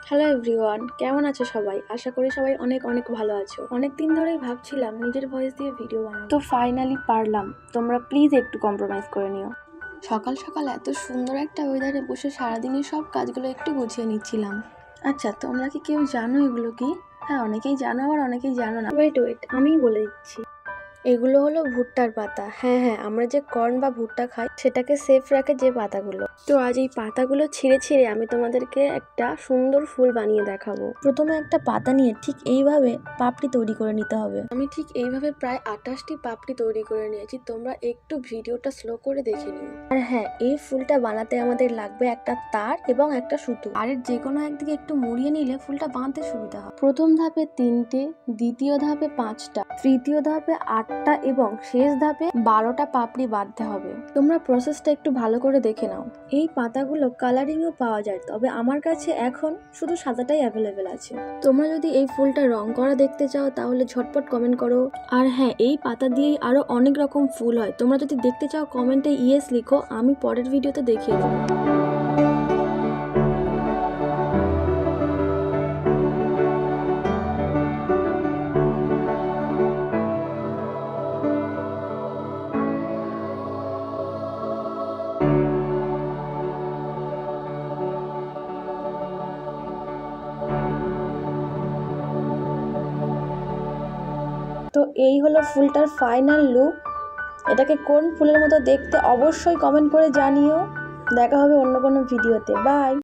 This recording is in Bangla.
হ্যালো এভরিওয়ান, কেমন আছো সবাই? আশা করি সবাই অনেক অনেক ভালো আছো। অনেক দিন ধরেই ভাবছিলাম নিজের ভয়েস দিয়ে ভিডিও বানাবো, তো ফাইনালি পারলাম। তোমরা প্লিজ একটু কম্প্রোমাইজ করে নিও। সকাল সকাল এত সুন্দর একটা ওয়েদারে বসে সারাদিনের সব কাজগুলো একটু গুছিয়ে নিচ্ছিলাম। আচ্ছা, তোমরা কি কেউ জানো এগুলো কি? হ্যাঁ, অনেকেই জানো আবার অনেকেই জানো না। ওয়েট আমিই বলে দিচ্ছি। এগুলো হলো ভুট্টার পাতা। হ্যাঁ, আমরা যে কর্ন বা ভুট্টা খাই সেটাকে সেফ রাখে যে পাতাগুলো। তো আজ এই পাতাগুলো ছিঁড়ে ছিঁড়ে আমি তোমাদেরকে একটা সুন্দর ফুল বানিয়ে দেখাবো। প্রথমে একটা পাতা নিয়ে ঠিক এইভাবে পাপড়ি তৈরি করে নিতে হবে। আমি ঠিক এইভাবে প্রায় 28টি পাপড়ি তৈরি করে নিয়েছি। তোমরা একটু ভিডিওটা স্লো করে দেখে নিও। আর হ্যাঁ, এই ফুলটা বানাতে আমাদের লাগবে একটা তার এবং একটা সুতো। আর যে কোনো একদিকে একটু মুড়িয়ে নিলে ফুলটা বাঁধতে সুবিধা হয়। প্রথম ধাপে 3টে, দ্বিতীয় ধাপে 5টা, তৃতীয় ধাপে 8টা এবং শেষ ধাপে 12টা পাপড়ি বাঁধতে হবে। তোমরা প্রসেসটা একটু ভালো করে দেখে নাও। এই পাতাগুলো কালারিংও পাওয়া যায়, তবে আমার কাছে এখন শুধু সাদাটাই অ্যাভেলেবেল আছে। তোমরা যদি এই ফুলটা রং করা দেখতে চাও তাহলে ঝটপট কমেন্ট করো। আর হ্যাঁ, এই পাতা দিয়েই আরো অনেক রকম ফুল হয়। তোমরা যদি দেখতে চাও কমেন্টে ইয়েস লিখো, আমি পরের ভিডিওতে দেখিয়ে দেবো। তো এই হলো ফুলটার ফাইনাল লুক। এটাকে কোন ফুলের মতো দেখতে অবশ্যই কমেন্ট করে জানিও। দেখা হবে অন্য কোনো ভিডিওতে। বাই।